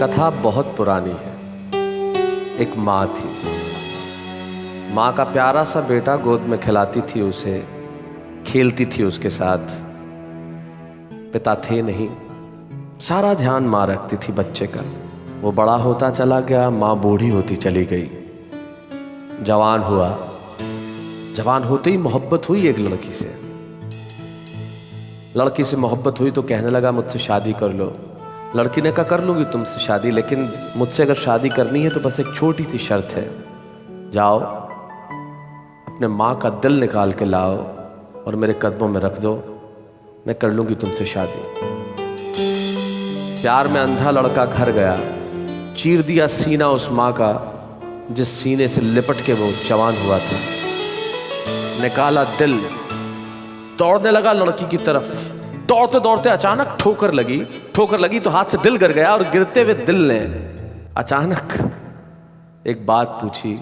कथा बहुत पुरानी है। एक माँ थी। माँ का प्यारा सा बेटा गोद में खिलाती थी उसे, खेलती थी उसके साथ। पिता थे नहीं, सारा ध्यान माँ रखती थी बच्चे का। वो बड़ा होता चला गया, माँ बूढ़ी होती चली गई। जवान हुआ, जवान होते ही मोहब्बत हुई एक लड़की से। लड़की से मोहब्बत हुई तो कहने लगा मुझसे शादी कर लो। लड़की ने कहा कर लूंगी तुमसे शादी, लेकिन मुझसे अगर शादी करनी है तो बस एक छोटी सी शर्त है। जाओ अपने माँ का दिल निकाल के लाओ और मेरे कदमों में रख दो, मैं कर लूंगी तुमसे शादी। प्यार में अंधा लड़का घर गया, चीर दिया सीना उस माँ का जिस सीने से लिपट के वो जवान हुआ था। निकाला दिल, दौड़ने लगा लड़की की तरफ। दौड़ते दौड़ते अचानक ठोकर लगी तो हाथ से दिल गिर गया और गिरते हुए दिल ने अचानक एक बात पूछी,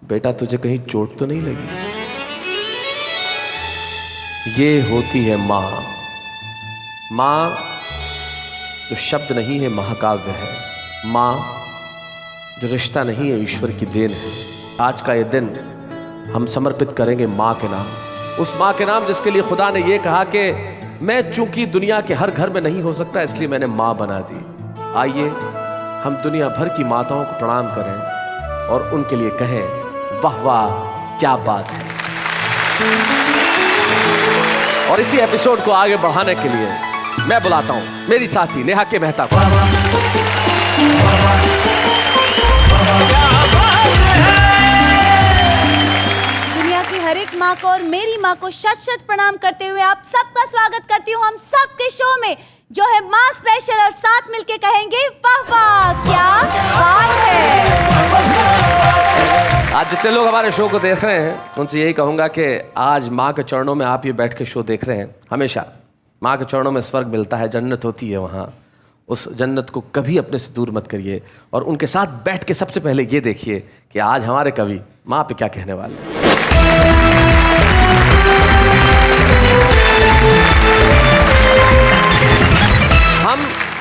बेटा तुझे कहीं चोट तो नहीं लगी? ये होती है माँ। माँ जो शब्द नहीं है, महाकाव्य है। माँ जो रिश्ता नहीं है, ईश्वर की देन है। आज का ये दिन हम समर्पित करेंगे माँ के नाम, उस माँ के नाम जिसके लिए खुदा ने ये कहा कि मैं चूंकि दुनिया के हर घर में नहीं हो सकता इसलिए मैंने माँ बना दी। आइए हम दुनिया भर की माताओं को प्रणाम करें और उनके लिए कहें वाह वाह क्या बात है। और इसी एपिसोड को आगे बढ़ाने के लिए मैं बुलाता हूं मेरी साथी नेहा के मेहता को। दुनिया की हर एक माँ को और मेरी माँ को शत शत प्रणाम करते हुए आप सबका स्वागत करती हूँ हम सबके शो में, जो है माँ स्पेशल। और साथ मिलके कहेंगे वाह वाह क्या बात है। आज जितने लोग हमारे शो को देख रहे हैं उनसे यही कहूंगा कि आज माँ के चरणों में आप ये बैठ के शो देख रहे हैं। हमेशा माँ के चरणों में स्वर्ग मिलता है, जन्नत होती है वहाँ। उस जन्नत को कभी अपने से दूर मत करिए और उनके साथ बैठ के सबसे पहले ये देखिए कि आज हमारे कवि माँ पे क्या कहने वाले हैं। हम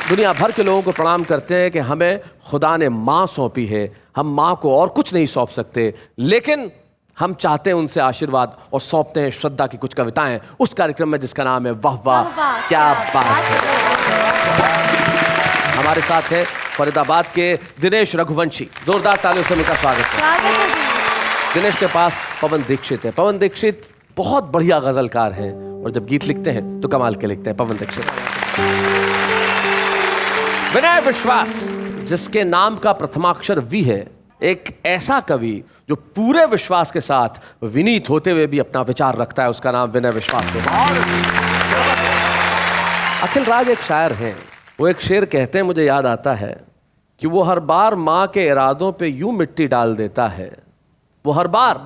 दुनिया भर के लोगों को प्रणाम करते हैं कि हमें खुदा ने माँ सौंपी है। हम माँ को और कुछ नहीं सौंप सकते, लेकिन हम चाहते हैं उनसे आशीर्वाद और सौंपते हैं श्रद्धा की कुछ कविताएं उस कार्यक्रम में जिसका नाम है वाह वाह क्या बात है। हमारे साथ है फरीदाबाद के दिनेश रघुवंशी। जोरदार तालियों से उनका स्वागत है। दिनेश के पास पवन दीक्षित है। पवन दीक्षित बहुत बढ़िया गजलकार हैं और जब गीत लिखते हैं तो कमाल के लिखते हैं। पवन दीक्षित। विनय विश्वास जिसके नाम का प्रथमाक्षर वी है, एक ऐसा कवि जो पूरे विश्वास के साथ विनीत होते हुए भी अपना विचार रखता है, उसका नाम विनय विश्वास है। अखिल राज एक शायर हैं, वो एक शेर कहते हैं, मुझे याद आता है कि वो हर बार माँ के इरादों पे यूं मिट्टी डाल देता है। वो हर बार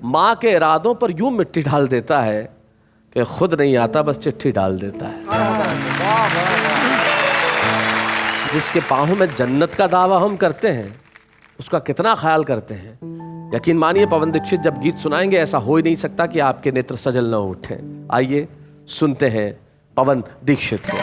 माँ के इरादों पर यूं मिट्टी डाल देता है कि खुद नहीं आता, बस चिट्ठी डाल देता है। जिसके पाँव में जन्नत का दावा हम करते हैं उसका कितना ख्याल करते हैं। यकीन मानिए पवन दीक्षित जब गीत सुनाएंगे ऐसा हो ही नहीं सकता कि आपके नेत्र सजल न उठें। आइए सुनते हैं पवन दीक्षित को।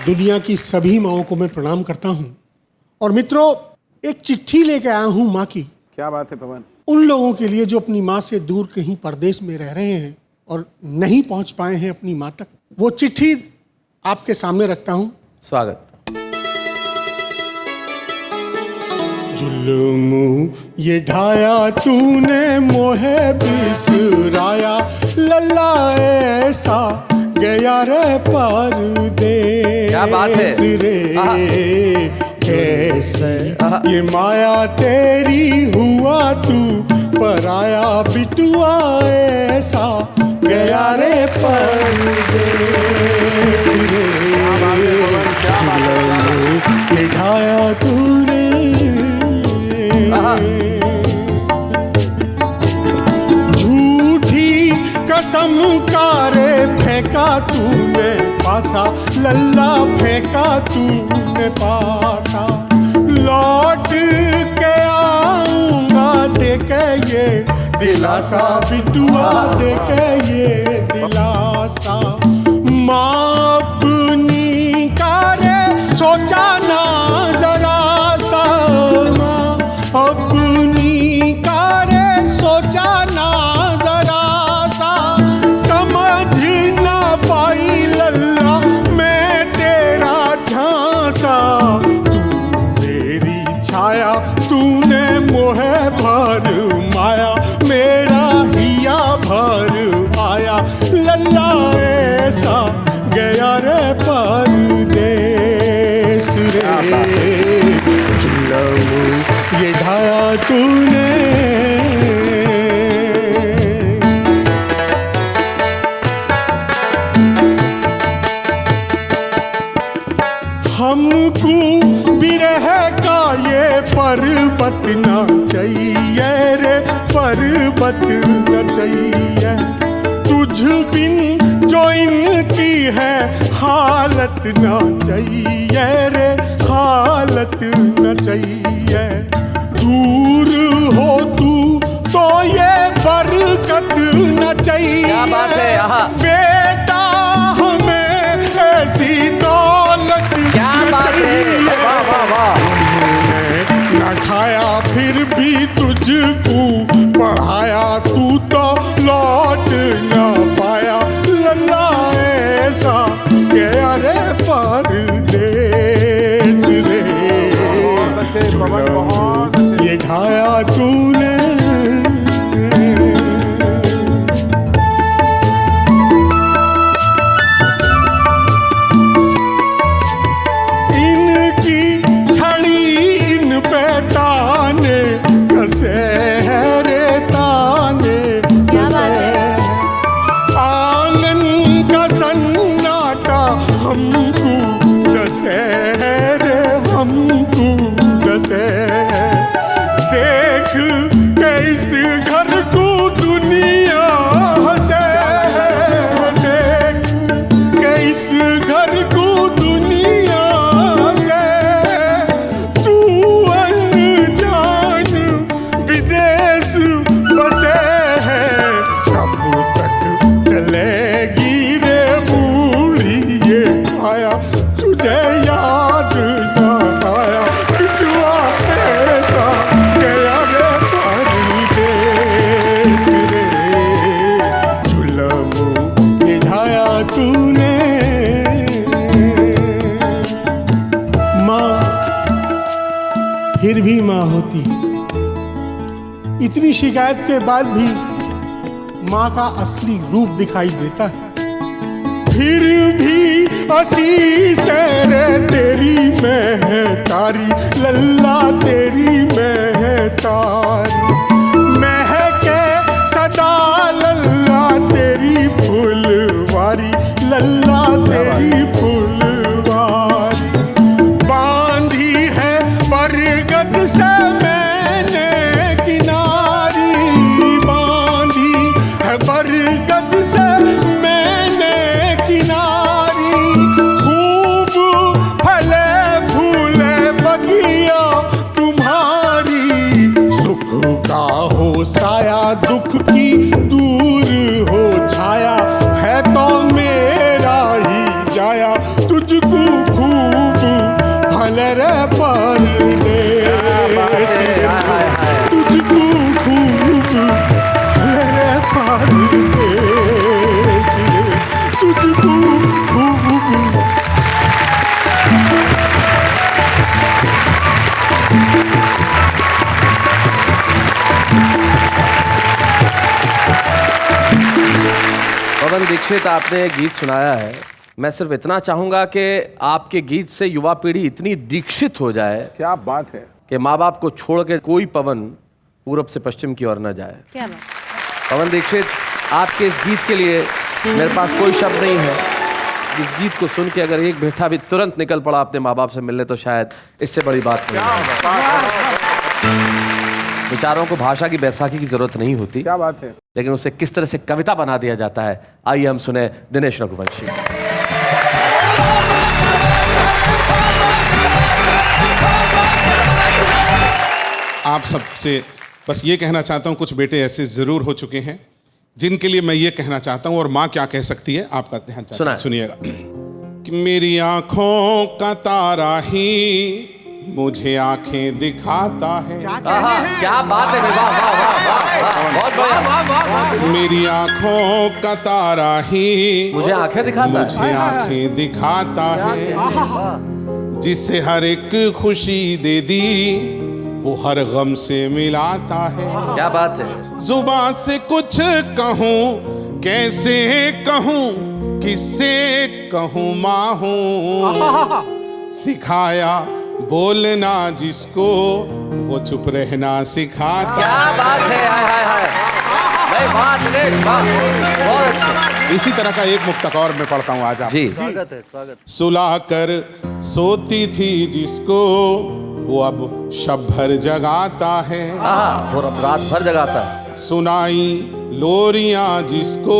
दुनिया की सभी माँओं को मैं प्रणाम करता हूँ। और मित्रों, एक चिट्ठी लेके आया हूँ माँ की। क्या बात है पवन? उन लोगों के लिए जो अपनी माँ से दूर कहीं परदेश में रह रहे हैं और नहीं पहुंच पाए हैं अपनी माँ तक, वो चिट्ठी आपके सामने रखता हूँ। स्वागत। जुल्म ये ढाया तूने मोहे बिसराया, लल्ला ऐसा गया रे परदेस। क्या बात है? कैसे ये माया तेरी हुआ तू पराया, बिटुआ ऐसा गया रे परदेस रे। जुल्म ढाया तूने, झूठी कसम कारे फेंका तूने पासा, लल्ला फेंका तूने पासा। लौट के आऊंगा देखे ये दिल दिलासा बिटुआ देके ये दिलासा। माँ अपनी करे सोचा ना जरा सा, माँ अपनी करे सोचा ना जरा सा। समझ ना पाई लल्ला मैं तेरा झांसा, छाया तूने मोहे भर माया, मेरा हिया भर आया। लल्ला ऐसा गया रे परदेस रे, झुलमू ये ढाया तूने। हमको बिरह का ये पर्वत न चाहिए रे, पर्वत न चाहिए। तुझ बिन जो इनकी है हालत न चाहिए रे, हालत न चाहिए। दूर हो तू तो ये बरकत न चाहिए। क्या बात है यहाँ? बेटा हमें ऐसी दौलत क्या बात है? वाह वाह वाह। न खाया फिर भी तुझको पढ़ाया, तू तो लौट न पाया। लल्ला ऐसा गया रे परदेस रे, ये ढाया तूने। हमको दसे रे, हमको दसे। देख कैसे घर को दुनिया हंसे, देख कैसे घर को दुनिया हंसे। तू अनजान विदेश बसे है, कब तक चलेगी रे बूढ़ी ये आया। तुझे याद न आया बिटुआ ऐसा गया रे परदेस रे, झुलमू ये ढाया तूने। माँ फिर भी माँ होती है। इतनी शिकायत के बाद भी माँ का असली रूप दिखाई देता है। फिर भी असी से रे तेरी महतारी, लल्ला तेरी महतारी। महके सदा लल्ला तेरी फुलवारी, लल्ला तेरी फुलवारी। बांधी है बरगद से मैंने किनारी, बांधी है बरगद से मैंने किनारी। खूब फले फूले बगिया तुम्हारी, सुख का हो साया दुख की दूर हो छाया। है तो मेरा ही जाया, तुझको खूब भले रे परदेस रे, तुझको खूब भले रे परदेस रे, तुझको खूब। पवन दीक्षित, आपने एक गीत सुनाया है। मैं सिर्फ इतना चाहूंगा कि आपके गीत से युवा पीढ़ी इतनी दीक्षित हो जाए, क्या बात है, कि माँ बाप को छोड़ के कोई पवन पूरब से पश्चिम की ओर न जाए। क्या बात। पवन दीक्षित, आपके इस गीत के लिए मेरे पास कोई शब्द नहीं है। इस गीत को सुन के अगर एक बेटा भी तुरंत निकल पड़ा अपने माँ बाप से मिलने, तो शायद इससे बड़ी बात नहीं है। विचारों को भाषा की बैसाखी की जरूरत नहीं होती, क्या बात है, लेकिन उसे किस तरह से कविता बना दिया जाता है। आइए हम सुने दिनेश रघुवंशी। आप सबसे बस ये कहना चाहता हूँ, कुछ बेटे ऐसे ज़रूर हो चुके हैं जिनके लिए मैं ये कहना चाहता हूँ, और माँ क्या कह सकती है आपका ध्यान सुनाएं। सुनिएगा। कि मेरी आँखों का तारा ही मुझे आंखें दिखाता है। आहा, क्या बात है, वाह वाह वाह वाह, बहुत बढ़िया। मेरी आँखों का तारा ही मुझे आंखें दिखाता है। मुझे आंखें दिखाता है। जिसे हर एक खुशी दे दी वो हर गम से मिलाता है। क्या बात है। जुबान से कुछ कहूँ कैसे कहूँ किससे कहूँ माँ हूँ। सिखाया बोलना जिसको वो चुप रहना सिखाता। क्या बात है, हाय हाय हाय, भाई वाह दिनेश, वाह, बहुत अच्छा। इसी तरह का एक मुक्तक और मैं पढ़ता हूँ आज आप। जी स्वागत है, स्वागत। सुला कर सोती थी जिसको वो अब शब भर जगाता है। हाँ, और अब रात भर जगाता है। सुनाई लोरियां जिसको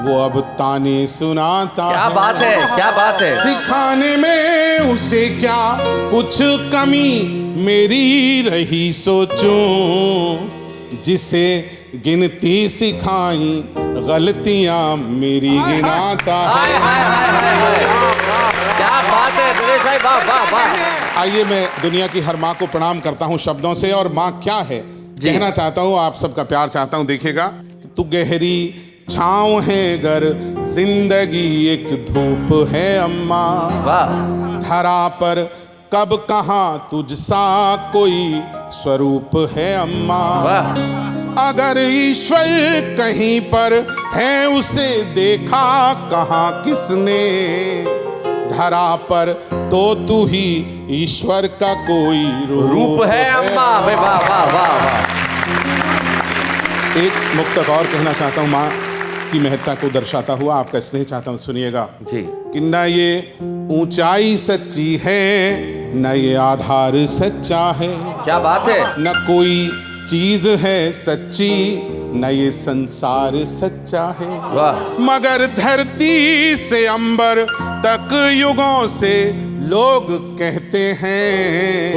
वो अब ताने सुनाता क्या है। बात है, क्या बात है। सिखाने में उसे क्या कुछ कमी मेरी रही सोचूं। जिसे गिनती सिखाई गलतियां मेरी गिनाता हाय है। हाय हाय हाय हाय, क्या बात है दिनेश भाई, वाह वाह वाह। आइए मैं दुनिया की हर माँ को प्रणाम करता हूँ शब्दों से, और माँ क्या है कहना चाहता हूँ, आप सबका प्यार चाहता हूँ। देखिएगा, तू गहरी छाँव है गर जिंदगी एक धूप है अम्मा। वाह। धरा पर कब कहाँ तुझसा कोई स्वरूप है अम्मा। वाह। अगर ईश्वर कहीं पर है उसे देखा कहाँ किसने। धरा पर तो तू ही ईश्वर का कोई रूप है अम्मा। भाई वाह वाह वाह वाह। एक मुक्तक और कहना चाहता हूँ माँ की महत्ता को दर्शाता हुआ, आपका स्नेह चाहता हूँ, सुनिएगा। जी। कि न ये ऊंचाई सच्ची है न ये आधार सच्चा है। क्या बात है। न कोई चीज है सच्ची न ये संसार सच्चा है। वाह। मगर धरती से अंबर तक युगों से लोग कहते हैं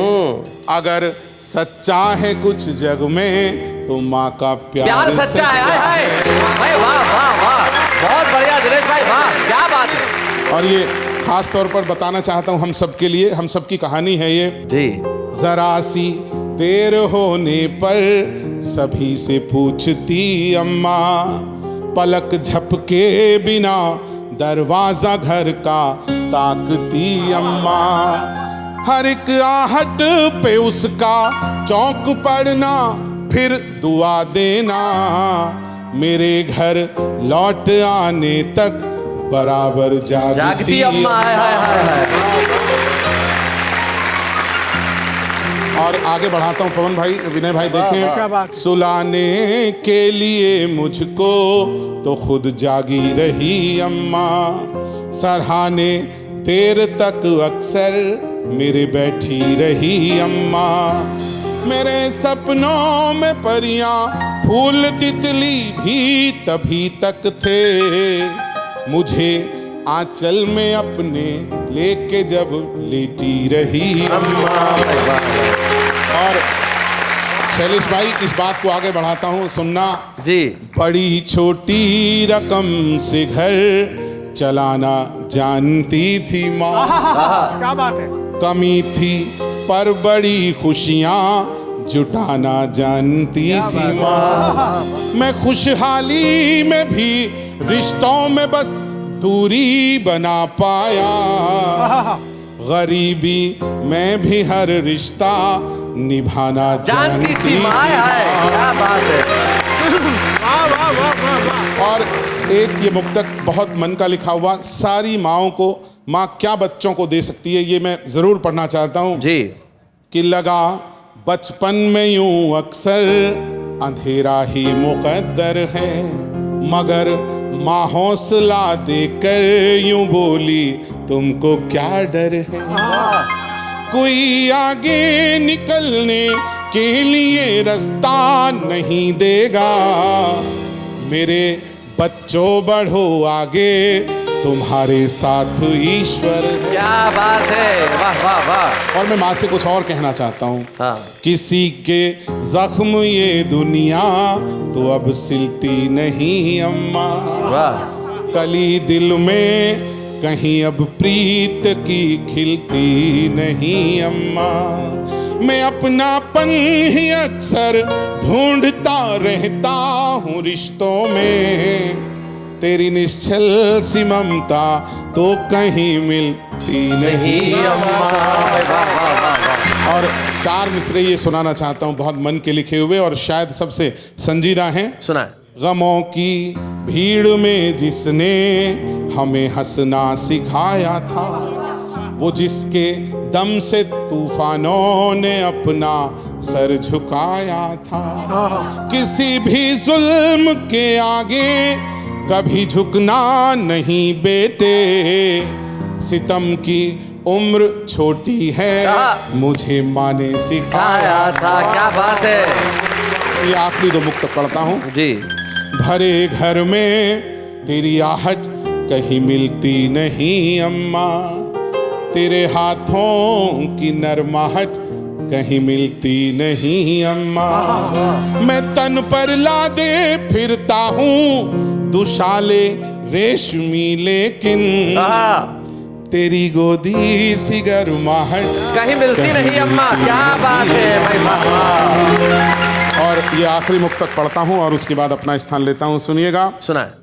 अगर सच्चा है कुछ जग में तो माँ का प्यार सच्चा है। हाय हाय भाई, वाह वाह वाह, बहुत बढ़िया दिनेश भाई, वाह क्या बात है। और ये खास तौर पर बताना चाहता हूँ हम सब के लिए, हम सब की कहानी है ये। जी। जरा सी देर होने पर सभी से पूछती अम्मा। पलक झपके बिना दरवाजा घर का ताकती अम्मा। हर एक आहट पे उसका चौंक पड़ना फिर दुआ देना। मेरे घर लौट आने तक बराबर जागती अम्मा। हाय हाय हाय हाय। और आगे बढ़ाता हूँ पवन भाई, विनय भाई, देखें। सुलाने के लिए मुझको तो खुद जागी रही अम्मा। सराहने देर तक अक्सर मेरे बैठी रही अम्मा। मेरे सपनों में परियां फूल तितली भी तभी तक थे। मुझे आंचल में अपने लेके जब लेटी रही अम्मा। और शैलेश भाई, इस बात को आगे बढ़ाता हूँ, सुनना जी। बड़ी छोटी रकम से घर चलाना जानती थी माँ। क्या बात है। कमी थी पर बड़ी खुशियाँ जुटाना जानती थी माँ। मैं खुशहाली में भी रिश्तों में बस दूरी बना पाया। गरीबी में भी हर रिश्ता निभाना जानती थी माँ। क्या बात है। और एक ये मुक्तक बहुत मन का लिखा हुआ, सारी माँओं को माँ क्या बच्चों को दे सकती है, ये मैं जरूर पढ़ना चाहता हूँ जी। कि लगा बचपन में यूं अक्सर अंधेरा ही मुकद्दर है। मगर माँ हौसला देकर यूं बोली तुमको क्या डर है। कोई आगे निकलने के लिए रास्ता नहीं देगा। मेरे बच्चों बढ़ो आगे तुम्हारे साथ ईश्वर है। क्या बात है, वाह वाह वाह। और मैं माँ से कुछ और कहना चाहता हूँ। हाँ। किसी के जख्म ये दुनिया तो अब सिलती नहीं अम्मा, वाह। कली दिल में कहीं अब प्रीत की खिलती नहीं अम्मा। मैं अपनापन ही अक्सर ढूंढता रहता हूँ रिश्तों में, तेरी निश्चल सी ममता तो कहीं मिलती नहीं अम्मा। और 4 मिसरे ये सुनाना चाहता हूँ, बहुत मन के लिखे हुए और शायद सबसे संजीदा हैं। सुना है। गमों की भीड़ में जिसने हमें हंसना सिखाया था, वो जिसके दम से तूफानों ने अपना सर झुकाया था, किसी भी जुल्म के आगे कभी झुकना नहीं बेटे, सितम की उम्र छोटी है मुझे माँ ने सिखाया था। क्या बात है। ये आखिरी 2 मुक्त पढ़ता हूँ जी। भरे घर में तेरी आहट कहीं मिलती नहीं अम्मा, तेरे हाथों की नरमाहट कहीं मिलती नहीं अम्मा। मैं तन पर लादे फिरता हूँ दुशाले रेशमी, लेकिन तेरी गोदी सी गर्माहट कहीं मिलती नहीं अम्मा। क्या बात है भाई, वाह। और ये आखिरी मुक्तक पढ़ता हूँ और उसके बाद अपना स्थान लेता हूँ, सुनिएगा। सुना है।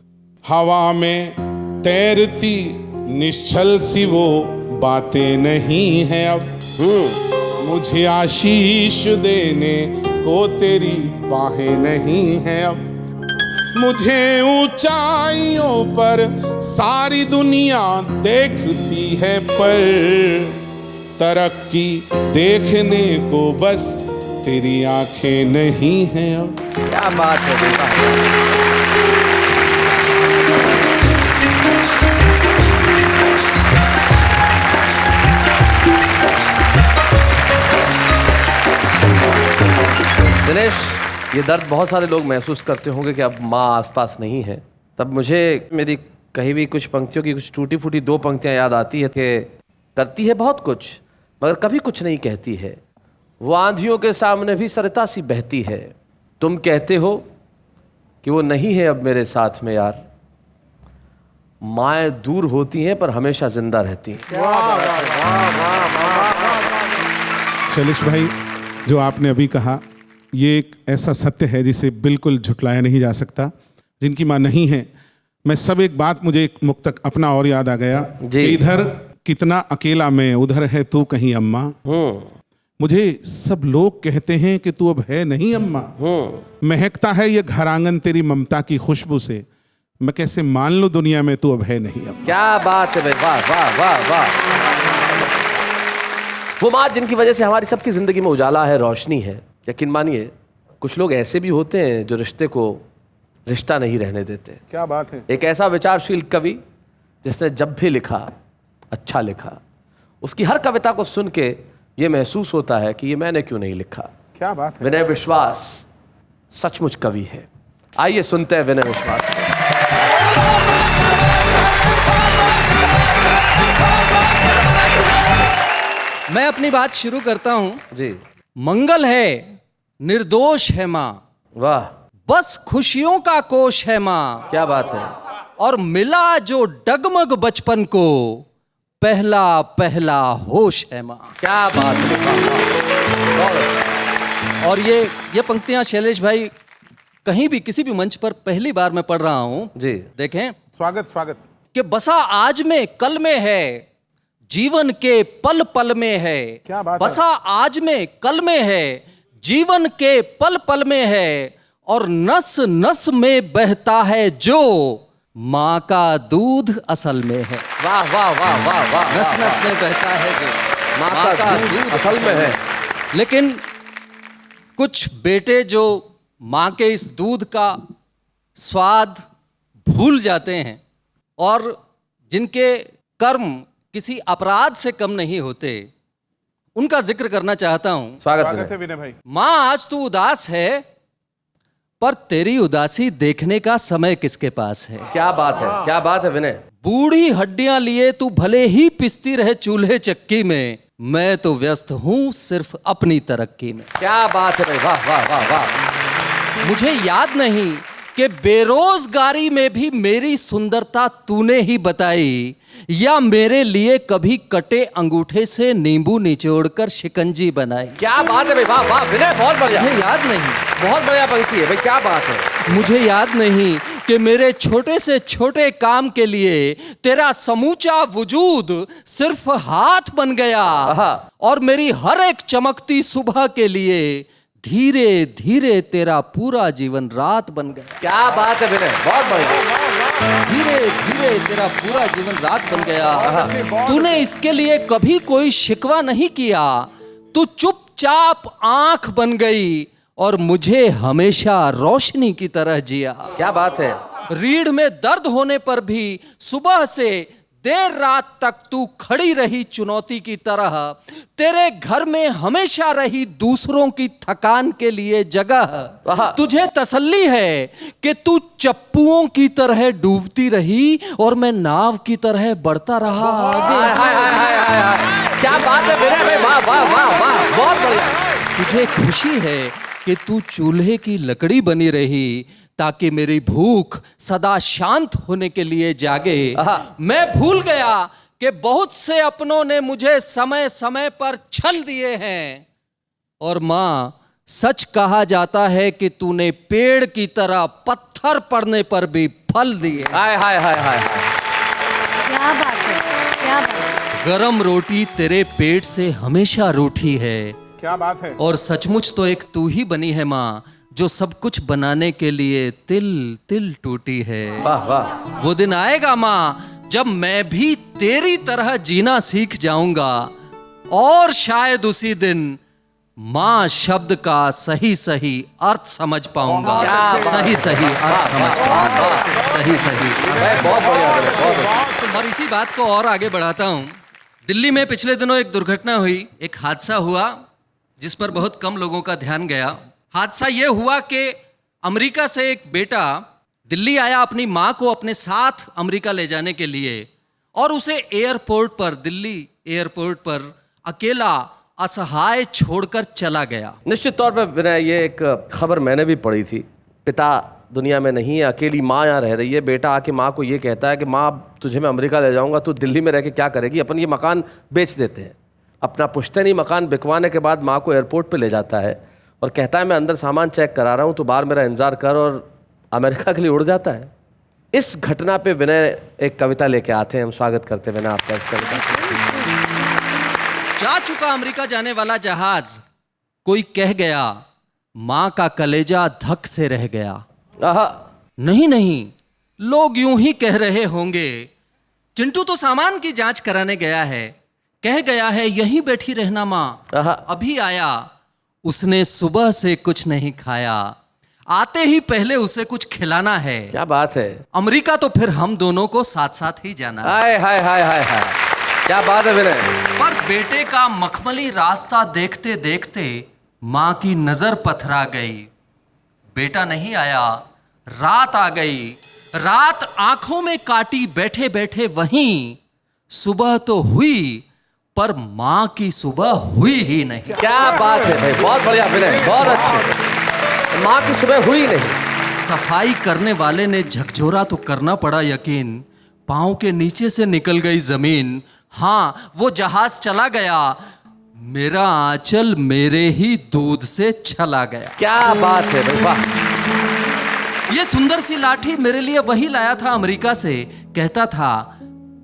हवा में तैरती निश्चल सी वो बातें नहीं है अब, मुझे आशीष देने को तेरी बाहें नहीं है अब, मुझे ऊंचाइयों पर सारी दुनिया देखती है पर तरक्की देखने को बस तेरी आंखें नहीं हैं अब। क्या बात है। दिनेश, ये दर्द बहुत सारे लोग महसूस करते होंगे कि अब माँ आसपास नहीं है। तब मुझे मेरी कही हुई कुछ पंक्तियों की कुछ टूटी फूटी 2 पंक्तियां याद आती है कि करती है बहुत कुछ मगर कभी कुछ नहीं कहती है, वो आंधियों के सामने भी सरता सी बहती है, तुम कहते हो कि वो नहीं है अब मेरे साथ में यार, माएँ दूर होती हैं पर हमेशा जिंदा रहती हैं। शैलेश भाई, जो आपने अभी कहा ये एक ऐसा सत्य है जिसे बिल्कुल झुटलाया नहीं जा सकता। जिनकी माँ नहीं है, मैं सब एक बात, मुझे एक मुक्तक अपना और याद आ गया कि इधर कितना अकेला मैं, उधर है तू कहीं अम्मा, मुझे सब लोग कहते हैं कि तू अब है नहीं अम्मा, महकता है ये घर आंगन तेरी ममता की खुशबू से, मैं कैसे मान लूं दुनिया में तू अब है नहीं अम्मा। क्या बात है भाई, वाह वाह वाह वाह। वो माँ जिनकी वजह से हमारी सबकी जिंदगी में उजाला है, रोशनी है। यकीन मानिए कुछ लोग ऐसे भी होते हैं जो रिश्ते को रिश्ता नहीं रहने देते। क्या बात है। एक ऐसा विचारशील कवि जिसने जब भी लिखा अच्छा लिखा, उसकी हर कविता को सुन के ये महसूस होता है कि ये मैंने क्यों नहीं लिखा। क्या बात है। विनय विश्वास सचमुच कवि है। आइए सुनते हैं विनय विश्वास को। मैं अपनी बात शुरू करता हूं जी। मंगल है, निर्दोष है माँ, वाह, बस खुशियों का कोश है माँ, क्या बात है। और मिला जो डगमग बचपन को, पहला पहला होश है माँ। क्या बात है, वाह, वाह। और ये पंक्तियां शैलेश भाई कहीं भी किसी भी मंच पर पहली बार मैं पढ़ रहा हूं जी। देखें, स्वागत स्वागत। कि बसा आज में कल में है, जीवन के पल पल में है। क्या बात है। बसा आज में कल में है, जीवन के पल पल में है, और नस नस में बहता है जो माँ का दूध असल में है। वाह वाह वाह वाह वाह। नस नस में बहता है जो माँ का दूध असल में है। लेकिन कुछ बेटे जो माँ के इस दूध का स्वाद भूल जाते हैं और जिनके कर्म किसी अपराध से कम नहीं होते, उनका जिक्र करना चाहता हूं। स्वागत है विनय भाई। माँ आज तू उदास है, पर तेरी उदासी देखने का समय किसके पास है। क्या बात है, क्या बात है विनय। बूढ़ी हड्डियां लिए तू भले ही पिसती रहे चूल्हे चक्की में, मैं तो व्यस्त हूं सिर्फ अपनी तरक्की में। क्या बात है भाई, वाह वाह वाह वाह। मुझे याद नहीं कि बेरोजगारी में भी मेरी सुंदरता तूने ही बताई, या मेरे लिए कभी कटे अंगूठे से नींबू निचोड़कर शिकंजी बनाई। क्या बात है भाई, वाह वाह विनय, बहुत बढ़िया। मुझे याद नहीं, बहुत बढ़िया पंक्ति है भाई, क्या बात है। मुझे याद नहीं कि मेरे छोटे से छोटे काम के लिए तेरा समूचा वजूद सिर्फ हाथ बन गया, और मेरी हर एक चमकती सुबह के लिए धीरे धीरे तेरा पूरा जीवन रात बन गया। क्या बात है विनय, बहुत बढ़िया। धीरे धीरे तेरा पूरा जीवन रात बन गया। तूने इसके लिए कभी कोई शिकवा नहीं किया, तू चुपचाप आंख बन गई और मुझे हमेशा रोशनी की तरह जिया। क्या बात है। रीढ़ में दर्द होने पर भी सुबह से देर रात तक तू खड़ी रही चुनौती की तरह। तेरे घर में हमेशा रही दूसरों की थकान के लिए जगह। तुझे तसल्ली है कि तू चप्पुओं की तरह डूबती रही और मैं नाव की तरह बढ़ता रहा आगे। हाय हाय हाय हाय हाय, क्या बात है विनय भाई, वाह वाह वाह वाह, बहुत बढ़िया। तुझे खुशी है कि तू चूल्हे की लकड़ी बनी रही ताकि मेरी भूख सदा शांत होने के लिए जागे। मैं भूल गया कि बहुत से अपनों ने मुझे समय समय पर छल दिए हैं, और मां सच कहा जाता है कि तूने पेड़ की तरह पत्थर पड़ने पर भी फल दिए। हाय हाय हाय हाय, क्या बात है, क्या बात है। गरम रोटी तेरे पेट से हमेशा रूठी है। क्या बात है। और सचमुच तो एक तू ही बनी है मां, जो सब कुछ बनाने के लिए तिल तिल टूटी है। वाह वाह। वो दिन आएगा मां जब मैं भी तेरी तरह जीना सीख जाऊंगा, और शायद उसी दिन मां शब्द का सही सही अर्थ समझ पाऊंगा। सही सही अर्थ समझ पाऊंगा, सही सही अर्थ। बहुत बढ़िया। और इसी बात को और आगे बढ़ाता हूं। दिल्ली में पिछले दिनों एक दुर्घटना हुई, एक हादसा हुआ जिस पर बहुत कम लोगों का ध्यान गया। हादसा यह हुआ कि अमेरिका से एक बेटा दिल्ली आया अपनी मां को अपने साथ अमेरिका ले जाने के लिए, और उसे एयरपोर्ट पर, दिल्ली एयरपोर्ट पर अकेला असहाय छोड़कर चला गया। निश्चित तौर पर विनय, ये एक खबर मैंने भी पढ़ी थी। पिता दुनिया में नहीं है, अकेली माँ यहाँ रह रही है। बेटा आके माँ को ये कहता है कि माँ तुझे मैं अमेरिका ले जाऊँगा, तू दिल्ली में रह के क्या करेगी, अपन ये मकान बेच देते हैं। अपना पुश्तैनी मकान बिकवाने के बाद माँ को एयरपोर्ट पे ले जाता है और कहता है मैं अंदर सामान चेक करा रहा हूँ, तो बाहर मेरा इंतजार कर, और अमेरिका के लिए उड़ जाता है। इस घटना पे विनय एक कविता लेके आते हैं, हम स्वागत करते हैं विनय आपका इस कविता। जा चुका अमेरिका जाने वाला जहाज, कोई कह गया माँ का कलेजा धक से रह गया। नहीं नहीं, लोग यूं ही कह रहे होंगे, चिंटू तो सामान की जांच कराने गया है, कह गया है यहीं बैठी रहना माँ, अभी आया, उसने सुबह से कुछ नहीं खाया, आते ही पहले उसे कुछ खिलाना है। क्या बात है। अमेरिका तो फिर हम दोनों को साथ साथ ही जाना है। हाय हाय हाय हाय हाय, क्या बात है विनय। पर बेटे का मखमली रास्ता देखते देखते माँ की नजर पथरा गई। बेटा नहीं आया, रात आ गई, रात आंखों में काटी बैठे बैठे वहीं। सुबह तो हुई पर माँ की सुबह हुई ही नहीं। क्या बात है भाई, बहुत बढ़िया विनय, बहुत अच्छे। माँ की सुबह हुई नहीं। सफाई करने वाले ने झकझोरा तो करना पड़ा यकीन, पाँव के नीचे से निकल गई जमीन। हाँ, वो जहाज चला गया, मेरा आंचल मेरे ही दूध से छला गया। क्या बात है भाई, वाह। ये सुंदर सी लाठी मेरे लिए वही लाया था अमेरिका से, कहता था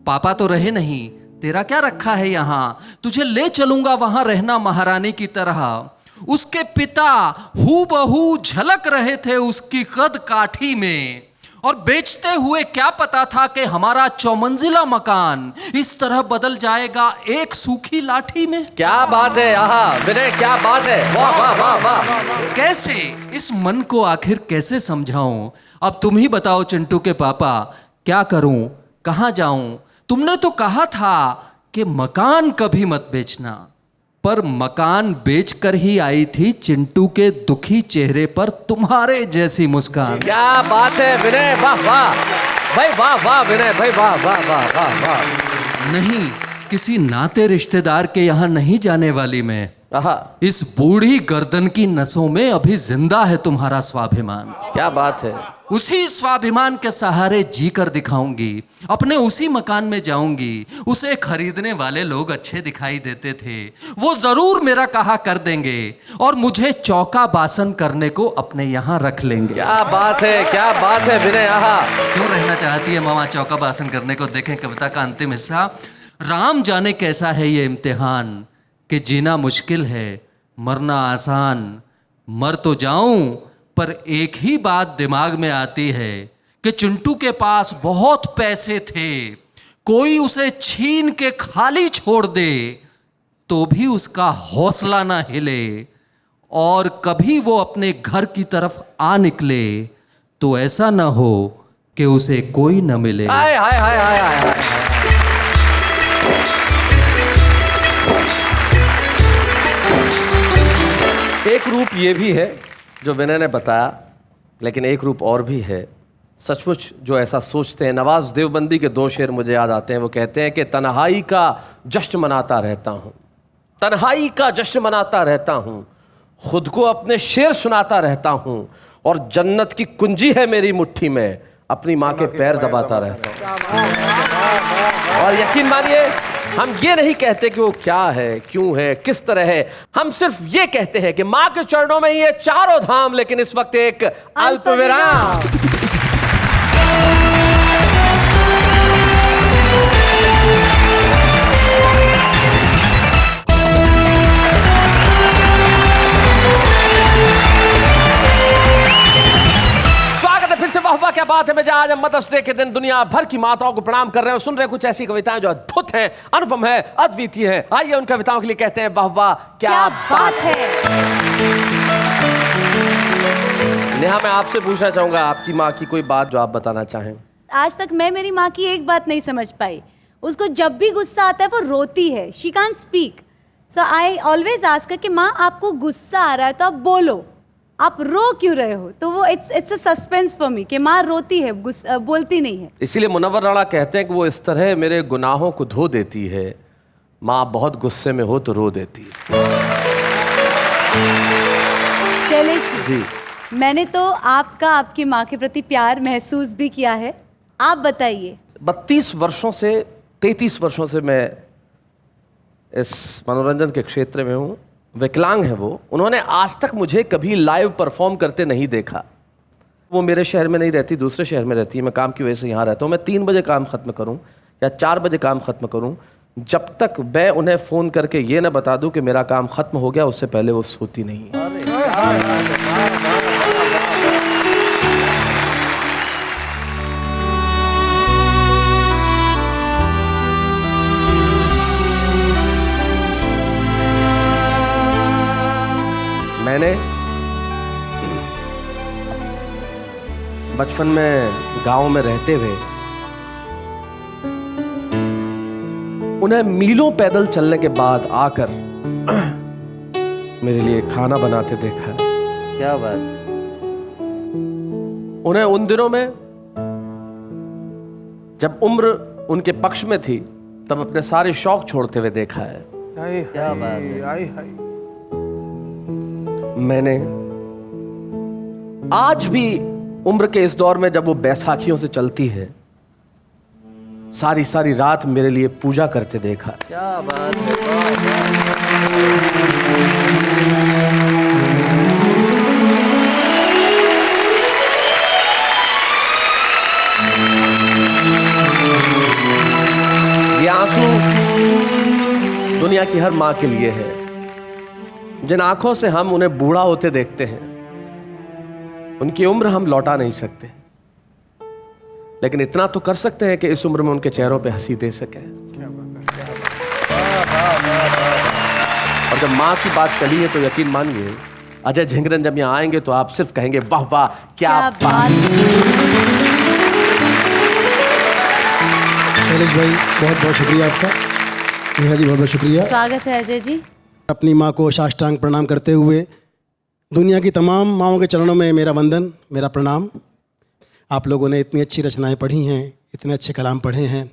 पापा तो रहे नहीं, तेरा क्या रखा है यहाँ, तुझे ले चलूंगा वहां रहना महारानी की तरह। उसके पिता हूबहू झलक रहे थे उसकी कद काठी में, और बेचते हुए क्या पता था कि हमारा चौमंजिला मकान इस तरह बदल जाएगा एक सूखी लाठी में। क्या बात है, आहा विनय, क्या बात है, वाह वाह वाह वाह। कैसे इस मन को आखिर कैसे समझाऊं? अब तुम ही बताओ चिंटू के पापा, क्या करूं, कहां जाऊं? तुमने तो कहा था कि मकान कभी मत बेचना, पर मकान बेचकर ही आई थी चिंटू के दुखी चेहरे पर तुम्हारे जैसी मुस्कान। क्या बात है विनय, वाह वाह। भाई वाह वाह विनय भाई, वाह वाह वाह वाह वाह। नहीं, किसी नाते रिश्तेदार के यहाँ नहीं जाने वाली मैं। आहा, इस बूढ़ी गर्दन की नसों में अभी जिंदा है तुम्हारा स्वाभिमान। क्या बात है। उसी स्वाभिमान के सहारे जी कर दिखाऊंगी, अपने उसी मकान में जाऊंगी। उसे खरीदने वाले लोग अच्छे दिखाई देते थे, वो जरूर मेरा कहा कर देंगे और मुझे चौका बासन करने को अपने यहाँ रख लेंगे। क्या बात है, क्या बात है विनय। आहा, क्यों रहना चाहती है मामा चौका बासन करने को। देखें कविता का अंतिम हिस्सा। राम जाने कैसा है ये इम्तिहान कि जीना मुश्किल है मरना आसान। मर तो जाऊं पर एक ही बात दिमाग में आती है कि चिंटू के पास बहुत पैसे थे, कोई उसे छीन के खाली छोड़ दे तो भी उसका हौसला ना हिले, और कभी वो अपने घर की तरफ आ निकले तो ऐसा ना हो कि उसे कोई न मिले। हाय हाय हाय हाय हाय हाय। एक रूप ये भी है जो विनय ने बताया, लेकिन एक रूप और भी है। सचमुच जो ऐसा सोचते हैं, नवाज देवबंदी के 2 शेर मुझे याद आते हैं। वो कहते हैं कि तन्हाई का जश्न मनाता रहता हूँ, तन्हाई का जश्न मनाता रहता हूँ, खुद को अपने शेर सुनाता रहता हूँ, और जन्नत की कुंजी है मेरी मुट्ठी में, अपनी माँ के पैर दबाता रहता हूँ। और यकीन मानिए, हम ये नहीं कहते कि वो क्या है, क्यों है, किस तरह है। हम सिर्फ ये कहते हैं कि माँ के चरणों में ये चारों धाम, लेकिन इस वक्त एक अल्प विराम। वाह क्या बात है। मैं आज हम मदर्स डे के दिन दुनिया भर की माताओं को प्रणाम कर रहे हैं और सुन रहे हैं कुछ ऐसी कविताएं जो अद्भुत हैं, अनुपम है, अद्वितीय है। आइए उन कविताओं के लिए कहते हैं वाह वाह क्या बात है। नेहा, मैं आपसे पूछना चाहूंगा, आपकी माँ की कोई बात जो आप बताना चाहें। आज तक मैं मेरी माँ की एक बात नहीं समझ पाई। उसको जब भी गुस्सा आता है वो रोती है, she can't speak. So I always ask her कि माँ आपको गुस्सा आ रहा है तो आप बोलो, आप रो क्यों रहे हो। तो वो it's a suspense for me कि माँ रोती है, बोलती नहीं है। इसीलिए मुनव्वर राणा कहते हैं कि वो इस तरह मेरे गुनाहों को धो देती है, माँ बहुत गुस्से में हो तो रो देती है। शैलेश जी, मैंने तो आपकी माँ के प्रति प्यार महसूस भी किया है। आप बताइए। 32 वर्षों से 33 वर्षों से मैं इस मनोरंजन के क्षेत्र में हूँ। विकलांग है वो, उन्होंने आज तक मुझे कभी लाइव परफॉर्म करते नहीं देखा। वो मेरे शहर में नहीं रहती, दूसरे शहर में रहती है। मैं काम की वजह से यहाँ रहता हूँ। मैं 3 बजे काम ख़त्म करूँ या 4 बजे काम ख़त्म करूँ, जब तक मैं उन्हें फ़ोन करके ये ना बता दूँ कि मेरा काम ख़त्म हो गया, उससे पहले वो सोती नहीं है। मैंने बचपन में गांव में रहते हुए उन्हें मीलों पैदल चलने के बाद आकर मेरे लिए खाना बनाते देखा है। क्या बात। उन्हें उन दिनों में जब उम्र उनके पक्ष में थी, तब अपने सारे शौक छोड़ते हुए देखा है। क्या बात है। मैंने आज भी उम्र के इस दौर में जब वो बैसाखियों से चलती है, सारी सारी रात मेरे लिए पूजा करते देखा। क्या बात है। ये आंसू दुनिया की हर माँ के लिए है, जिन आंखों से हम उन्हें बूढ़ा होते देखते हैं। उनकी उम्र हम लौटा नहीं सकते, लेकिन इतना तो कर सकते हैं कि इस उम्र में उनके चेहरों पे हंसी दे सके। और जब माँ की बात चली है तो यकीन मानिए, अजय झिंगरन जब यहाँ आएंगे तो आप सिर्फ कहेंगे वाह वाह क्या बात। शैलेश भाई बहुत बहुत शुक्रिया आपका। नेहा जी बहुत बहुत शुक्रिया। स्वागत है अजय जी। अपनी माँ को साष्टांग प्रणाम करते हुए दुनिया की तमाम माँओं के चरणों में मेरा वंदन, मेरा प्रणाम। आप लोगों ने इतनी अच्छी रचनाएं पढ़ी हैं, इतने अच्छे कलाम पढ़े हैं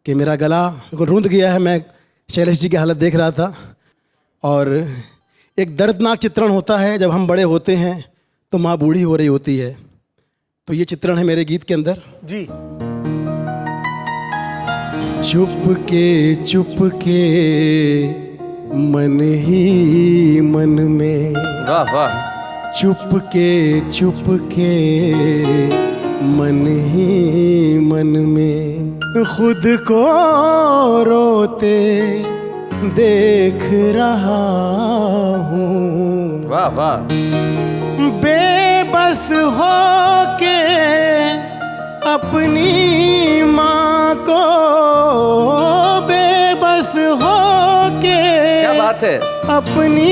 कि मेरा गला बिल्कुल रुंध गया है। मैं शैलेश जी की हालत देख रहा था, और एक दर्दनाक चित्रण होता है जब हम बड़े होते हैं तो माँ बूढ़ी हो रही होती है। तो ये चित्रण है मेरे गीत के अंदर। जी। चुप के मन ही मन में, वाह वाह, चुप के मन ही मन में खुद को रोते देख रहा हूँ। वाह वाह, बेबस हो के अपनी माँ को, बेबस हो के क्या बात है, अपनी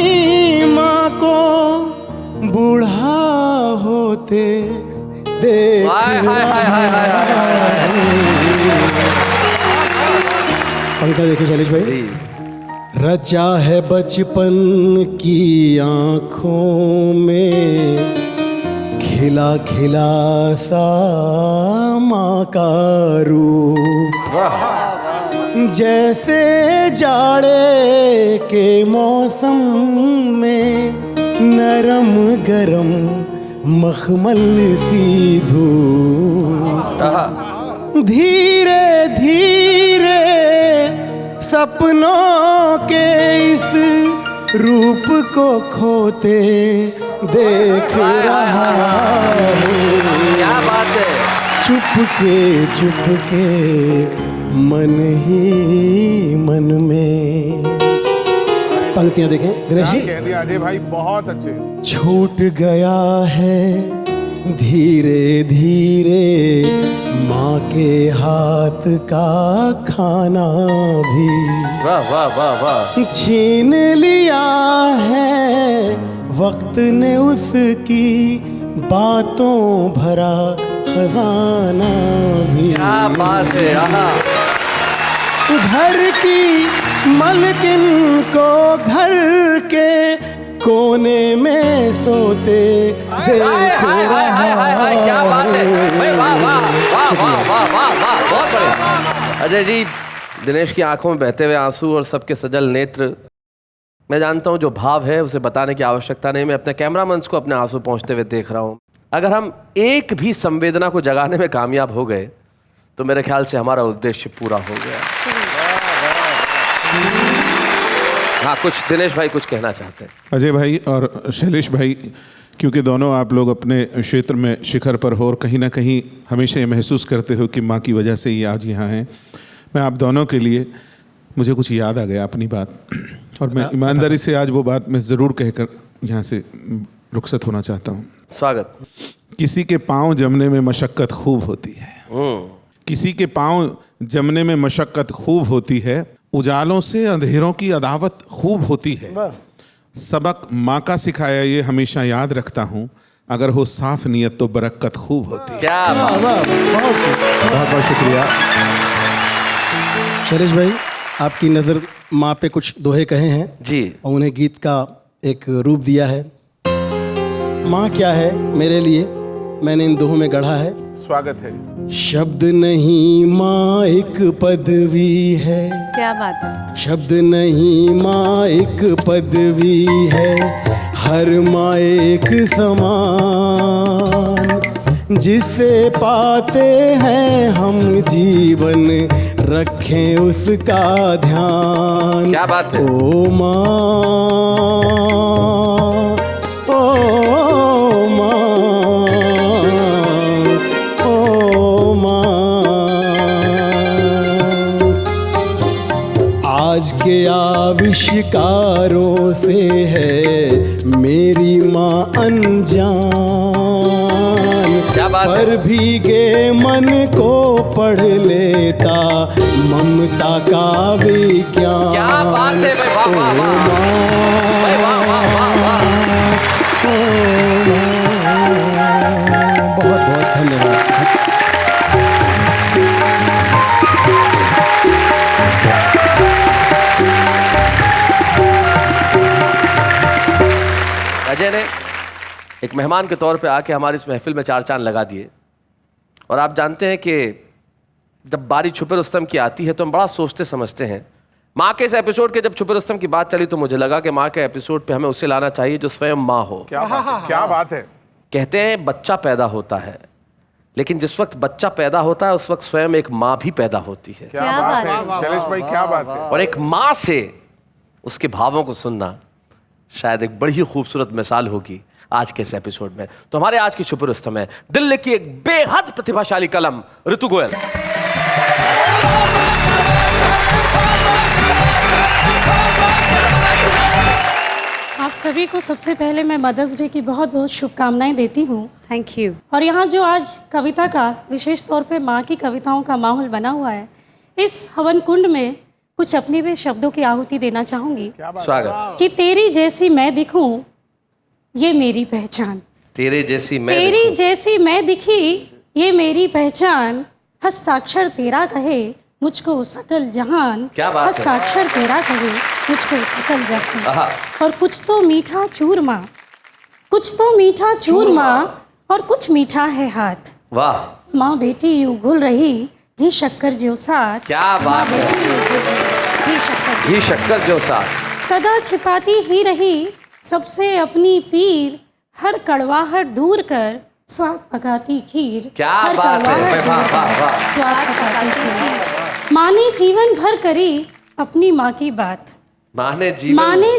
माँ को बूढ़ा होते देख हाय हाय हाय हाय हाय हाय। पंक्ति देखिए शैलेश भाई। जी, रचा है बचपन की आँखों में खिला खिला सा माँ का रूप, जैसे जाड़े के मौसम में नरम गरम मखमल सी धूप, धीरे धीरे सपनों के इस रूप को खोते देख रहा हूँ। क्या बात है, चुप के मन ही मन में। पंक्तियां देखें दिनेश जी। कह दिया अजय भाई, बहुत अच्छे। छूट गया है धीरे धीरे माँ के हाथ का खाना भी, वाह वाह वाह वाह, छीन लिया है वक्त ने उसकी बातों भरा खजाना भी। क्या बात है, आहा। घर की मलकिन को घर के कोने में सोते देख रहा। क्या बात है भाई, वाह वाह वाह वाह वाह वाह वाह, बहुत बढ़िया। अजय जी, दिनेश की आंखों में बहते हुए आंसू और सबके सजल नेत्र, मैं जानता हूं जो भाव है उसे बताने की आवश्यकता नहीं। मैं अपने कैमरा मंच को अपने आंसू पहुंचते हुए देख रहा हूं। अगर हम एक भी संवेदना को जगाने में कामयाब हो गए तो मेरे ख्याल से हमारा उद्देश्य पूरा हो गया। हाँ, कुछ दिनेश भाई कुछ कहना चाहते हैं। अजय भाई और शैलेश भाई, क्योंकि दोनों आप लोग अपने क्षेत्र में शिखर पर हो और कहीं ना कहीं हमेशा ये महसूस करते हो कि माँ की वजह से ही आज यहाँ हैं, मैं आप दोनों के लिए, मुझे कुछ याद आ गया अपनी बात, और मैं ईमानदारी से आज वो बात मैं ज़रूर कहकर यहाँ से रुखसत होना चाहता हूँ। स्वागत। किसी के पाँव जमने में मशक्क़त खूब होती है, किसी के पाँव जमने में मशक्क़त खूब होती है, उजालों से अंधेरों की अदावत खूब होती है। सबक माँ का सिखाया ये हमेशा याद रखता हूँ, अगर हो साफ नियत तो बरकत खूब होती है। क्या बात। बहुत बहुत शुक्रिया शैलेश भाई। आपकी नज़र माँ पे कुछ दोहे कहे हैं जी, और उन्हें गीत का एक रूप दिया है। माँ क्या है मेरे लिए, मैंने इन दोहों में गढ़ा है। स्वागत है। शब्द नहीं माँ एक पदवी है, क्या बात है। शब्द नहीं माँ एक पदवी है, हर माँ एक समान, जिसे पाते हैं हम जीवन रखें उसका ध्यान। क्या बात है। ओ माँ, ओ माँ, ओ माँ, आज के आविष्कारों से है मेरी माँ अनजान, क्या बात है। पर भीगे मन को पढ़ लेता ममता का विज्ञान। क्या बात है भाई, वाह वाह वाह भाई, वाह वाह वाह वाह। बहुत बहुत धन्यवाद। अजय ने एक मेहमान के तौर पे आके हमारी इस महफिल में चार चांद लगा दिए। और आप जानते हैं कि जब बारी छुपे रुस्तम की आती है तो हम बड़ा सोचते समझते हैं। माँ के इस एपिसोड के जब छुपे रुस्तम की बात चली तो मुझे लगा कि माँ के एपिसोड पे हमें उसे लाना चाहिए जो स्वयं माँ हो। क्या बात है। कहते हैं बच्चा पैदा होता है, लेकिन जिस वक्त बच्चा पैदा होता है उस वक्त स्वयं एक माँ भी पैदा होती है। क्या बात है शैलेश भाई, क्या बात है। और एक माँ से उसके भावों को सुनना शायद एक बड़ी ही खूबसूरत मिसाल होगी आज के इस एपिसोड में। तो हमारे आज की छुपे रुस्तम है दिल्ली की एक बेहद प्रतिभाशाली कलम ऋतु गोयल। आप सभी को सबसे पहले मैं मदर्स डे की बहुत बहुत शुभकामनाएं देती हूँ। Thank you. और यहाँ जो आज कविता का विशेष तौर पे माँ की कविताओं का माहौल बना हुआ है, इस हवन कुंड में कुछ अपनी भी शब्दों की आहुति देना चाहूंगी। स्वागत। कि तेरी जैसी मैं दिखूं ये मेरी पहचान, तेरे जैसी मैं तेरी जैसी मैं दिखी ये मेरी पहचान, हस्ताक्षर तेरा कहे मुझको सकल जहान। क्या बात है। हस्ताक्षर तेरा कहे मुझको सकल जहान। आहा। और कुछ तो मीठा चूरमा, कुछ तो मीठा चूरमा और कुछ मीठा है हाथ। वाह, माँ बेटी यूं घुल रही घी शक्कर जो साथ। क्या बात है। घी शक्कर घी शक्कर जो साथ। सदा छिपाती ही रही सबसे अपनी पीर, हर कड़वाहट दूर कर स्वाद पकाती खीर। क्या हर बात है। कड़वाहट वाह, दूर वाह, कर वाह। स्वाद पकाती खीर। माँ ने जीवन भर करी अपनी माँ की बात, माँ ने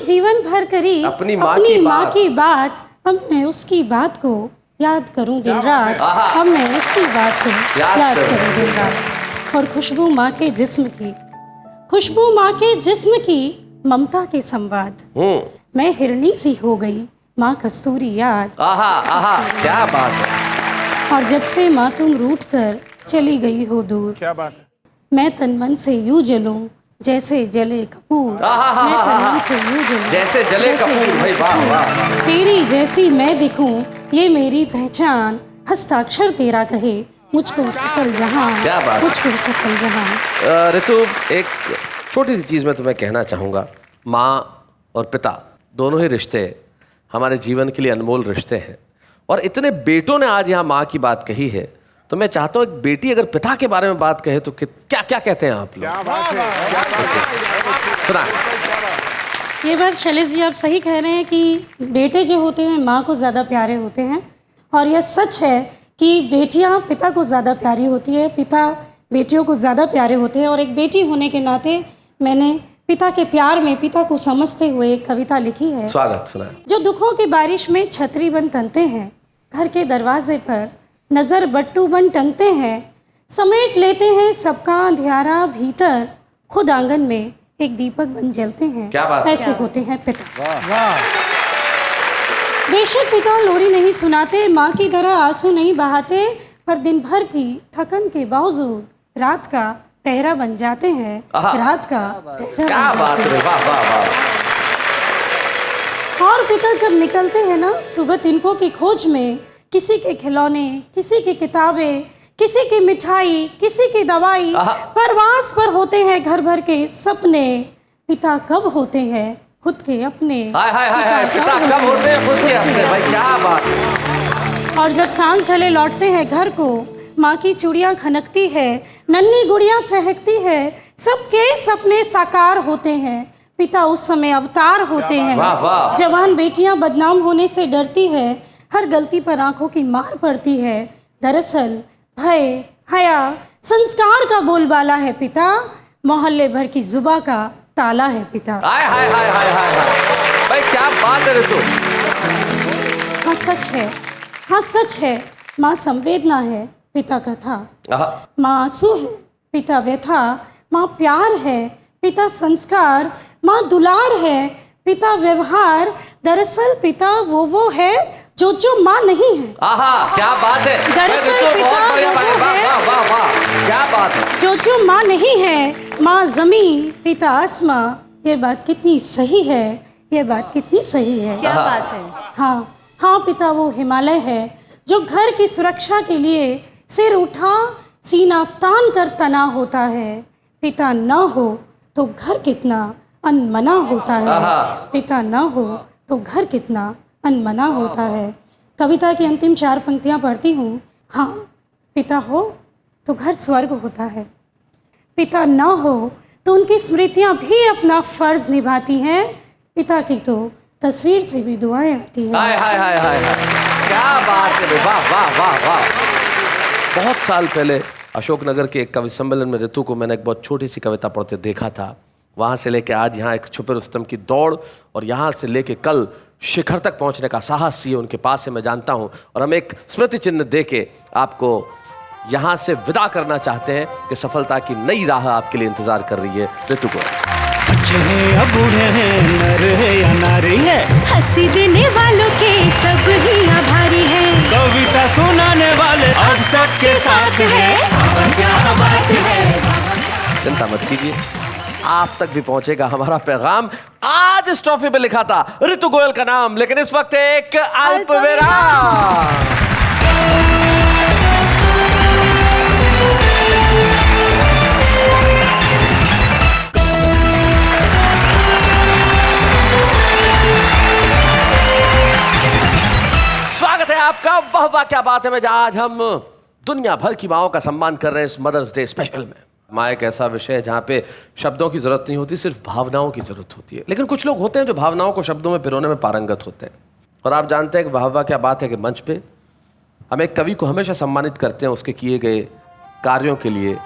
जीवन भर करी अपनी माँ की बात। अब मैं उसकी बात को याद करूं दिन रात, आहा। अब मैं उसकी बात को याद करूं दिन रात। और खुशबू माँ के जिस्म की, खुशबू माँ के जिस्म की ममता के संवाद। मैं हिरनी सी हो गई माँ कस्तूरी याद। आहा आहा, क्या बात है। और जब से माँ तुम रूठ कर चली गई हो दूर, क्या बात है। मैं तन मन से यूं जलूं जैसे जले कपूर। आहा, मैं तन मन से यूं जलूं जैसे जले कपूर। भाई वाह वाह। तेरी जैसी मैं दिखूं ये मेरी पहचान, हस्ताक्षर तेरा कहे मुझको सकल जहां। क्या बात। मुझको सकल जहां। ऋतु, एक छोटी सी चीज़ मैं तुम्हें कहना चाहूँगा। माँ और पिता दोनों ही रिश्ते हमारे जीवन के लिए अनमोल रिश्ते हैं, और इतने बेटों ने आज यहाँ माँ की बात कही है, तो मैं चाहता हूँ एक बेटी अगर पिता के बारे में बात कहे तो क्या क्या कहते हैं आप लोग? क्या बात है। क्या बात है। सुना। ये बात शैलेश जी आप सही कह रहे हैं कि बेटे जो होते हैं माँ को ज़्यादा प्यारे होते हैं, और यह सच है कि बेटियाँ पिता को ज़्यादा प्यारी होती है, पिता बेटियों को ज़्यादा प्यारे होते हैं। और एक बेटी होने के नाते मैंने पिता के प्यार में पिता को समझते हुए एक कविता लिखी है। स्वागत। सुना। जो दुखों की बारिश में छतरी बन तनते हैं, घर के दरवाजे पर नज़र बट्टू बन टंगते हैं, समेट लेते हैं सबका अंधियारा भीतर, खुद आंगन में एक दीपक बन जलते हैं। क्या बात है। ऐसे होते हैं पिता। बेशक पिता लोरी नहीं सुनाते, माँ की तरह आंसू नहीं बहाते, पर दिन भर की थकन के बावजूद रात का पहरा बन जाते हैं। आहा। रात का पहरा क्या बन बात जाते है। वाह वाह वाह। और पिता जब निकलते हैं ना सुबह तिनकों की खोज में, किसी के खिलौने, किसी की किताबें, किसी की मिठाई, किसी की दवाई, आहा। परवास पर होते हैं घर भर के सपने। पिता कब होते हैं खुद के अपने। हाय हाय हाय हाय, पिता कब होते हैं खुद के अपने। भाई क्या बात है। और जब सांझ ढले लौटते हैं घर को, माँ की चूड़ियाँ खनकती है, नन्ही गुड़िया चहकती है, सबके सपने साकार होते हैं। पिता उस समय अवतार होते हैं। वाह, वाह। जवान बेटियां बदनाम होने से डरती है, हर गलती पर आंखों की मार पड़ती है। दरअसल भय, हया, संस्कार का बोलबाला है पिता, मोहल्ले भर की जुबा का ताला है पिता। हाय हाय हाय हाय हाय हाय। भाई क्या बात है ऋतु। हाँ सच है, हाँ सच है। माँ संवेदना है, पिता कथा। आहा। माँ आंसू है, पिता व्यथा। माँ प्यार है, पिता संस्कार। माँ दुलार है, पिता व्यवहार। दरअसल पिता वो है जो माँ नहीं है। आहा, क्या बात है। दरअसल ऋतु, पिता बहुत बढ़िया बात है। वो है। वाह वाह वाह, क्या बात है। जो माँ नहीं है, माँ ज़मीं, पिता आसमां। ये बात कितनी सही है, ये बात कितनी सही है। क्या बात है। हाँ हाँ, पिता वो हिमालय है जो घर की सुरक्षा के लिए सिर उठा सीना तान कर तना होता है। पिता न हो तो घर कितना अनमना होता है। पिता न हो तो घर कितना अनमना होता है। कविता की अंतिम 4 पंक्तियाँ पढ़ती हूँ। हाँ, पिता हो तो घर स्वर्ग होता है, पिता ना हो तो उनकी स्मृतियाँ भी अपना फर्ज निभाती हैं। पिता की तो तस्वीर से भी दुआएं आती हैं। हाय हाय हाय हाय हाय, क्या बात है, वाह वाह वाह वाह। बहुत साल पहले अशोकनगर के एक कवि सम्मेलन में ऋतु को मैंने एक बहुत छोटी सी कविता पढ़ते देखा था। वहाँ से लेके आज यहाँ एक छुपे रुस्तम की दौड़, और यहाँ से लेके कल शिखर तक पहुँचने का साहस ये उनके पास से मैं जानता हूँ। और हम एक स्मृति चिन्ह दे के आपको यहाँ से विदा करना चाहते हैं कि सफलता की नई राह आपके लिए इंतजार कर रही है। ऋतु को बच्चे हैं या बूढ़े हैं, नर है या नारी है, हंसी देने वालों के सब ही आभारी है, कविता सुनाने वाले अब सबके साथ है। क्या बात है। चिंता मत कीजिए, आप तक भी पहुंचेगा हमारा पैगाम। आज इस ट्रॉफी पे लिखा था ऋतु गोयल का नाम, लेकिन इस वक्त एक अल्पविराम। स्वागत है आपका वाह वाह क्या बात है में, जहां आज हम दुनिया भर की माओं का सम्मान कर रहे हैं इस मदर्स डे स्पेशल में। माँ एक ऐसा विषय है जहाँ पे शब्दों की जरूरत नहीं होती, सिर्फ भावनाओं की जरूरत होती है। लेकिन कुछ लोग होते हैं जो भावनाओं को शब्दों में पिरोने में पारंगत होते हैं। और आप जानते हैं कि वाह वाह क्या बात है कि मंच पे हम एक कवि को हमेशा सम्मानित करते हैं उसके किए गए कार्यों के लिए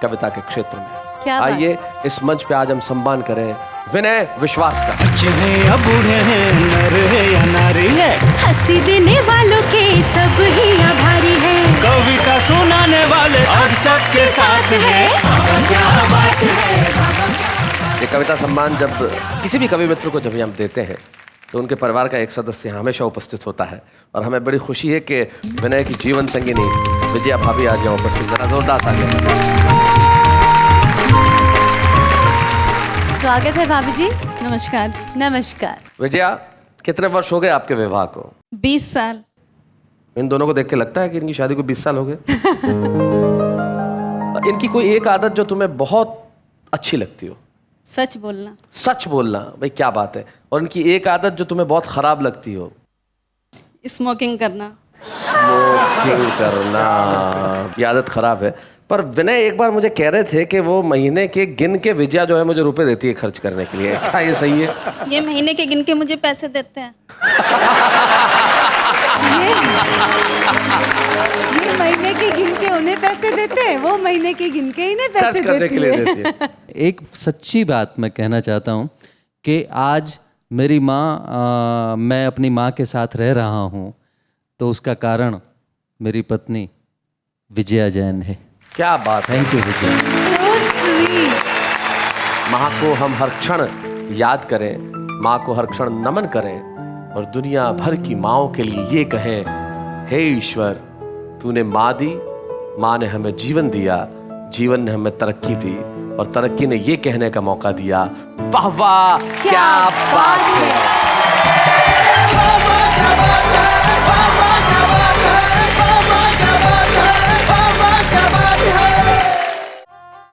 कविता के क्षेत्र में। आइए इस मंच पे आज हम सम्मान करें विनय विश्वास का। बच्चे हैं या बूढ़े हैं, नर है या नारी है, हंसी देने वालों के सब ही आभारी है, कविता सुनाने वाले अब सबके साथ है। क्या बात है। ये कविता सम्मान जब किसी भी कवि मित्र को जब हम देते हैं तो उनके परिवार का एक सदस्य हमेशा उपस्थित होता है। और हमें बड़ी खुशी है कि विनय की जीवन संगिनी विजया भाभी आज यहाँ उपस्थित। जरा जोरदार तालियां। स्वागत है भाभी जी। नमस्कार। नमस्कार। विजया, कितने वर्ष हो गए आपके विवाह को? 20 साल। इन दोनों को देख के लगता है कि इनकी शादी को 20 साल हो गए। इनकी कोई एक आदत जो तुम्हें बहुत अच्छी लगती हो? सच बोलना। सच बोलना, भाई क्या बात है। और इनकी एक आदत जो तुम्हें बहुत खराब लगती हो? स्मोकिंग करना। स्मोकिंग करना, ये आदत खराब है। पर विनय एक बार मुझे कह रहे थे कि वो महीने के गिन के विजया जो है मुझे रुपए देती है खर्च करने के लिए, क्या ये सही है? ये महीने के गिन के मुझे पैसे देते हैं। ये महीने के गिन के उन्हें पैसे देते हैं, वो महीने के गिन के इन्हें पैसे खर्च करने के लिए देती है। एक सच्ची बात मैं कहना चाहता हूँ कि आज मेरी माँ, मैं अपनी माँ के साथ रह रहा हूँ तो उसका कारण मेरी पत्नी विजया जैन है। क्या बात है। Thank you Vijaya. So sweet। माँ को हम हर क्षण याद करें, माँ को हर क्षण नमन करें और दुनिया भर की माँओं के लिए ये कहें, हे ईश्वर तूने माँ दी, माँ ने हमें जीवन दिया, जीवन ने हमें तरक्की दी और तरक्की ने ये कहने का मौका दिया, वाह वाह क्या बात है।